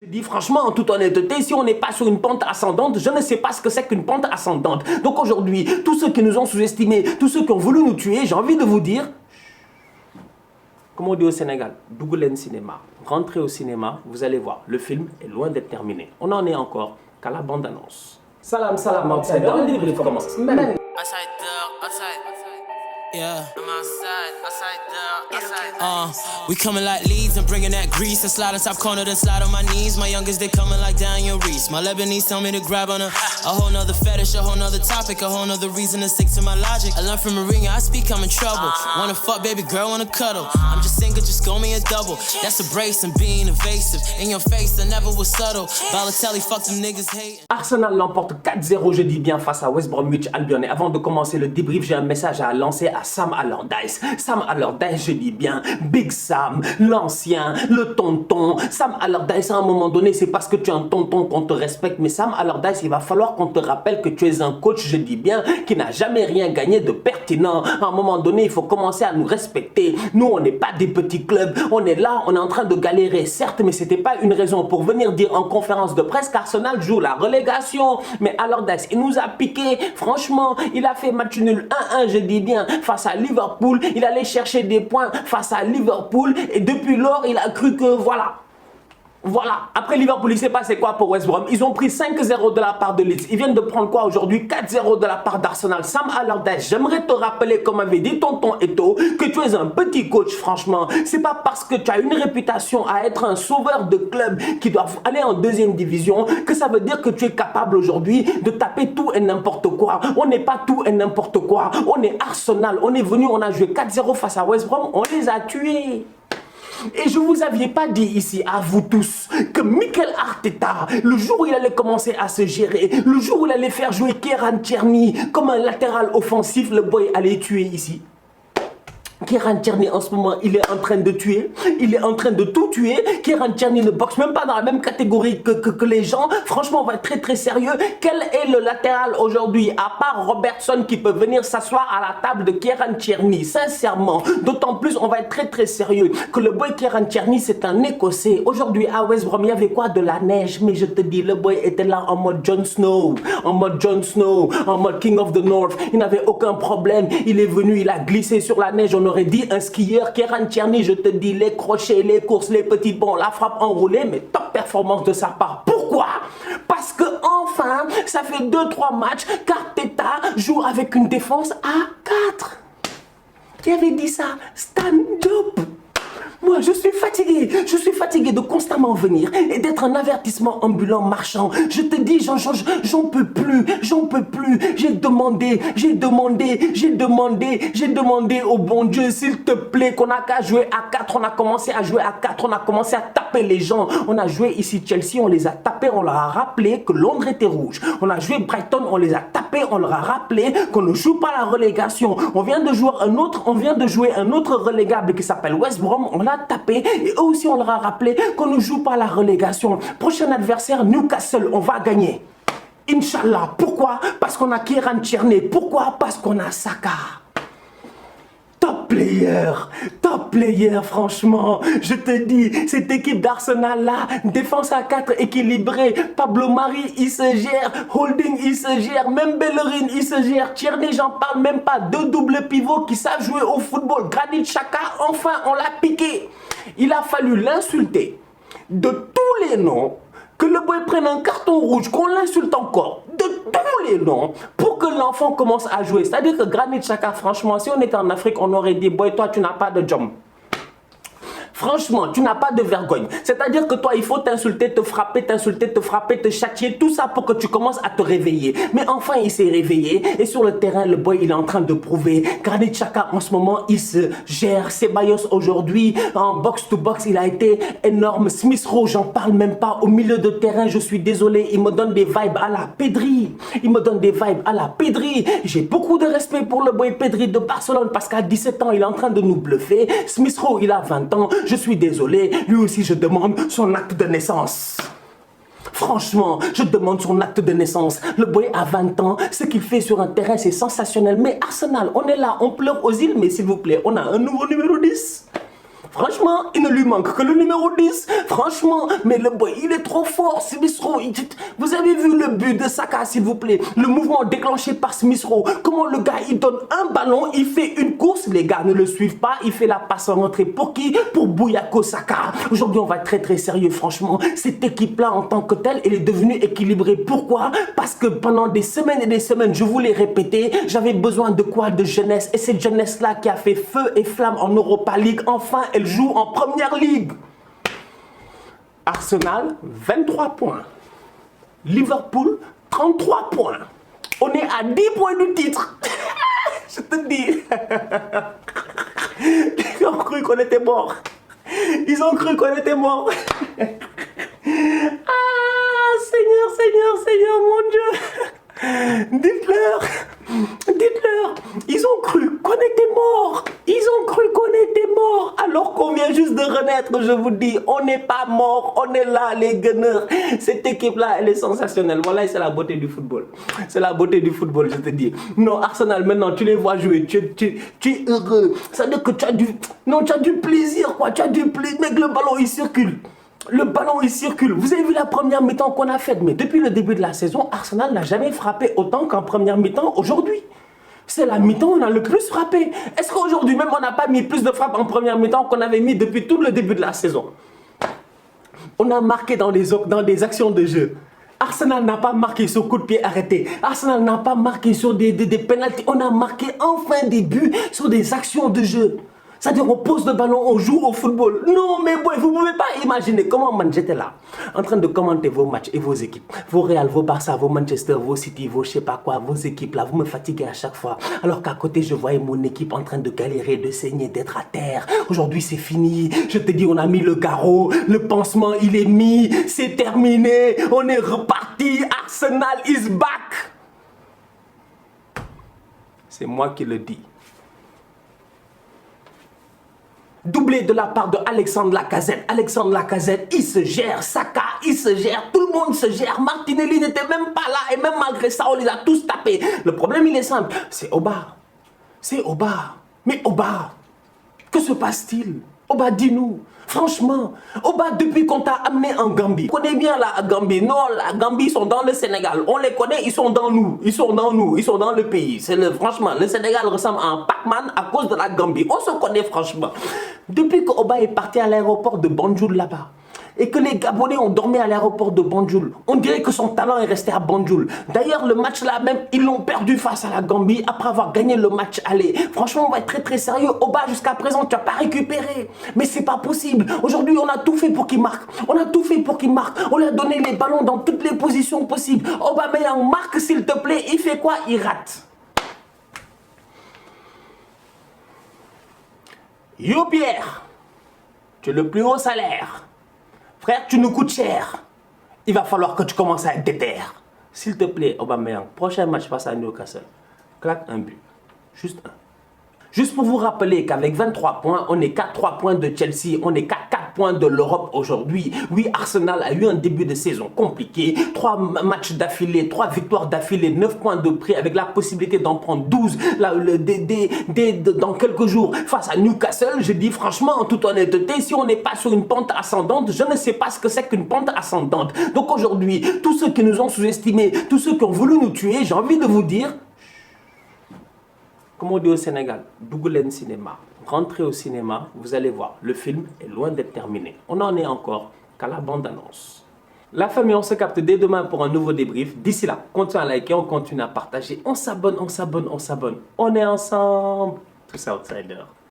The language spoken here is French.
Je dis franchement, en toute honnêteté, si on n'est pas sur une pente ascendante, je ne sais pas ce que c'est qu'une pente ascendante. Donc aujourd'hui, tous ceux qui nous ont sous-estimés, tous ceux qui ont voulu nous tuer, j'ai envie de vous dire, comme on dit au Sénégal, Dougoulen Cinéma. Rentrez au cinéma, vous allez voir, le film est loin d'être terminé. On en est encore qu'à la bande-annonce. Salam, salam, outsider, le débrief commence. Outsider, yeah. I'm outside we coming like leads and bringing that grease and slide on top corner then slide on my knees. My youngest they coming like Daniel Reese. My Lebanese tell me to grab on a whole nother fetish, a whole nother topic, a whole nother reason to stick to my logic. I learned from Marina, I speak, I'm in trouble. Wanna fuck, baby girl, wanna cuddle. I'm just single, just go me a double. That's a brace and being evasive. In your face, I never was subtle. Balotelli, fuck them niggas hating. Arsenal l'emporte 4-0, je dis bien, face à West Bromwich Albion. Et avant de commencer le débrief, j'ai un message à lancer à Sam Allardyce. Sam Allardyce, je dis bien, Big Sam, l'ancien, le tonton. Sam Allardyce, à un moment donné, c'est parce que tu es un tonton qu'on te respecte. Mais Sam Allardyce, il va falloir qu'on te rappelle que tu es un coach, je dis bien, qui n'a jamais rien gagné de pertinent. À un moment donné, il faut commencer à nous respecter. Nous, on n'est pas des petits clubs. On est là, on est en train de galérer, certes, mais c'était pas une raison pour venir dire en conférence de presse qu'Arsenal joue la relégation. Mais Allardyce, il nous a piqué. Franchement, il a fait match nul 1-1, je dis bien, face à Liverpool. Il allait chercher des points face à Liverpool et depuis lors, il a cru que voilà. Après Liverpool, il s'est passé quoi pour West Brom? Ils ont pris 5-0 de la part de Leeds. Ils viennent de prendre quoi aujourd'hui? 4-0 de la part d'Arsenal. Sam Allardyce, j'aimerais te rappeler, comme avait dit tonton Eto'o, que tu es un petit coach, franchement. C'est pas parce que tu as une réputation à être un sauveur de clubs qui doivent aller en deuxième division que ça veut dire que tu es capable aujourd'hui de taper tout et n'importe quoi. On n'est pas tout et n'importe quoi. On est Arsenal. On est venu, on a joué 4-0 face à West Brom. On les a tués. Et je vous avais pas dit ici, à vous tous, que Mikel Arteta, le jour où il allait commencer à se gérer, le jour où il allait faire jouer Kieran Tierney comme un latéral offensif, le boy allait tuer ici. Kieran Tierney en ce moment, il est en train de tuer, il est en train de tout tuer. Kieran Tierney ne boxe même pas dans la même catégorie que les gens. Franchement, on va être très sérieux. Quel est le latéral aujourd'hui, à part Robertson qui peut venir s'asseoir à la table de Kieran Tierney? Sincèrement, d'autant plus, on va être très sérieux que le boy Kieran Tierney, c'est un Écossais. Aujourd'hui, à West Brom, il y avait quoi? De la neige. Mais je te dis, le boy était là en mode Jon Snow, en mode King of the North. Il n'avait aucun problème. Il est venu, il a glissé sur la neige. On aurait dit un skieur. Kieran Tierney, je te dis, les crochets, les courses, les petits bonds, la frappe enroulée, mais top performance de sa part. Pourquoi? Parce que enfin, ça fait 2-3 matchs qu'Arteta joue avec une défense à 4. Qui avait dit ça? Stand up. Moi, je suis fatigué de constamment venir et d'être un avertissement ambulant marchand. Je te dis, j'en peux plus. J'ai demandé au bon Dieu, s'il te plaît, qu'on n'a qu'à jouer à 4. On a commencé à jouer à 4, on a commencé à taper les gens. On a joué ici Chelsea, on les a tapés, on leur a rappelé que Londres était rouge. On a joué Brighton, on les a tapés, on leur a rappelé qu'on ne joue pas la relégation. On vient de jouer un autre relégable qui s'appelle West Brom, on l'a tapé et eux aussi on leur a rappelé qu'on ne joue pas la relégation. Prochain adversaire, Newcastle, on va gagner. Inch'Allah. Pourquoi? Parce qu'on a Kieran Tierney. Pourquoi? Parce qu'on a Saka. Top player, franchement. Je te dis, cette équipe d'Arsenal là, défense à 4 équilibrée. Pablo Mari, il se gère. Holding, il se gère. Même Bellerin, il se gère. Tierney, j'en parle même pas. 2 doubles pivots qui savent jouer au football. Granit Xhaka, enfin, on l'a piqué. Il a fallu l'insulter de tous les noms. Que le boy prenne un carton rouge, qu'on l'insulte encore, de tous les noms, pour que l'enfant commence à jouer. C'est-à-dire que Granit Xhaka, franchement, si on était en Afrique, on aurait dit, boy, toi, tu n'as pas de job. Franchement, tu n'as pas de vergogne. C'est-à-dire que toi, il faut t'insulter, te frapper, te châtier, tout ça pour que tu commences à te réveiller. Mais enfin, il s'est réveillé et sur le terrain, le boy, il est en train de prouver. Granit Xhaka, en ce moment, il se gère. Ceballos, aujourd'hui, en box-to-box, il a été énorme. Smith Rowe, j'en parle même pas. Au milieu de terrain, je suis désolé, il me donne des vibes à la Pedri. J'ai beaucoup de respect pour le boy Pedri de Barcelone parce qu'à 17 ans, il est en train de nous bluffer. Smith Rowe, il a 20 ans. Je suis désolé, lui aussi je demande son acte de naissance. Franchement, je demande son acte de naissance. Le boy a 20 ans, ce qu'il fait sur un terrain c'est sensationnel. Mais Arsenal, on est là, on pleure aux îles, mais s'il vous plaît, on a un nouveau numéro 10. Franchement, il ne lui manque que le numéro 10. Franchement, mais le boy, il est trop fort, Smith Rowe. Vous avez vu le but de Saka, s'il vous plaît? Le mouvement déclenché par Smith Rowe. Comment le gars, il donne un ballon, il fait une course. Les gars ne le suivent pas. Il fait la passe en entrée. Pour qui? Pour Bukayo Saka. Aujourd'hui, on va être très très sérieux, franchement. Cette équipe-là, en tant que telle, elle est devenue équilibrée. Pourquoi? Parce que pendant des semaines et des semaines, je vous l'ai répété, j'avais besoin de quoi? De jeunesse. Et cette jeunesse-là qui a fait feu et flamme en Europa League, enfin, elle joue en Première Ligue. Arsenal, 23 points. Liverpool, 33 points. On est à 10 points du titre. Je te dis. Ils ont cru qu'on était mort. Ils ont cru qu'on était mort. Ah, Seigneur, Seigneur, Seigneur, mon Dieu. Dites-leur, ils ont cru qu'on était mort. Ils ont cru qu'on était mort. Alors qu'on vient juste de renaître, je vous dis, on n'est pas mort. On est là, les gunners. Cette équipe-là, elle est sensationnelle. Voilà, c'est la beauté du football. C'est la beauté du football, je te dis. Non, Arsenal, maintenant, tu les vois jouer. Tu es heureux. Ça veut dire que tu as du plaisir, quoi. Tu as du plaisir. Mec, le ballon, il circule. Le ballon, il circule. Vous avez vu la première mi-temps qu'on a faite, mais depuis le début de la saison, Arsenal n'a jamais frappé autant qu'en première mi-temps aujourd'hui. C'est la mi-temps où on a le plus frappé. Est-ce qu'aujourd'hui même, on n'a pas mis plus de frappes en première mi-temps qu'on avait mis depuis tout le début de la saison? On a marqué dans des actions de jeu. Arsenal n'a pas marqué sur coup de pied arrêté. Arsenal n'a pas marqué sur des pénaltys. On a marqué enfin des buts sur des actions de jeu. C'est-à-dire, on pose le ballon, on joue au football. Non, mais boy, vous ne pouvez pas imaginer comment j'étais là, en train de commenter vos matchs et vos équipes. Vos Real, vos Barça, vos Manchester, vos City, vos je sais pas quoi, vos équipes là, vous me fatiguez à chaque fois. Alors qu'à côté, je voyais mon équipe en train de galérer, de saigner, d'être à terre. Aujourd'hui, c'est fini. Je te dis, on a mis le garrot, le pansement, il est mis, c'est terminé. On est reparti. Arsenal is back. C'est moi qui le dis. Doublé de la part de Alexandre Lacazette. Alexandre Lacazette, il se gère. Saka, il se gère. Tout le monde se gère. Martinelli n'était même pas là. Et même malgré ça, on les a tous tapés. Le problème, il est simple. C'est Oba. C'est Oba. Mais Oba, que se passe-t-il? Oba, dis-nous. Franchement, Oba, depuis qu'on t'a amené en Gambie, on connaît bien la Gambie. Non, la Gambie, ils sont dans le Sénégal. On les connaît, ils sont dans nous. Ils sont dans nous. Ils sont dans le pays. Franchement, le Sénégal ressemble à un Pac-Man à cause de la Gambie. On se connaît franchement. Depuis que Oba est parti à l'aéroport de Banjul là-bas, et que les Gabonais ont dormi à l'aéroport de Banjul, on dirait que son talent est resté à Banjul. D'ailleurs, le match là même, ils l'ont perdu face à la Gambie après avoir gagné le match aller. Franchement, on va être très très sérieux. Oba, jusqu'à présent, tu n'as pas récupéré. Mais c'est pas possible. Aujourd'hui, on a tout fait pour qu'il marque. On a tout fait pour qu'il marque. On lui a donné les ballons dans toutes les positions possibles. Aubameyang marque, s'il te plaît. Il fait quoi? Il rate. Yo Pierre, tu es le plus haut salaire. Frère, tu nous coûtes cher. Il va falloir que tu commences à être déter. S'il te plaît, Aubameyang, prochain match face à Newcastle, claque un but. Juste un. Juste pour vous rappeler qu'avec 23 points, on est qu'à 3 points de Chelsea, on est qu'à 4 points de l'Europe aujourd'hui. Oui, Arsenal a eu un début de saison compliqué. 3 matchs d'affilée, 3 victoires d'affilée, 9 points de prix avec la possibilité d'en prendre 12 dans quelques jours face à Newcastle. Je dis franchement, en toute honnêteté, si on n'est pas sur une pente ascendante, je ne sais pas ce que c'est qu'une pente ascendante. Donc aujourd'hui, tous ceux qui nous ont sous-estimés, tous ceux qui ont voulu nous tuer, j'ai envie de vous dire, comme on dit au Sénégal, Dougulen Cinéma. Rentrez au cinéma, vous allez voir, le film est loin d'être terminé. On en est encore qu'à la bande-annonce. La famille, on se capte dès demain pour un nouveau débrief. D'ici là, continuez à liker, on continue à partager. On s'abonne, on s'abonne, on s'abonne. On est ensemble. Tous outsiders.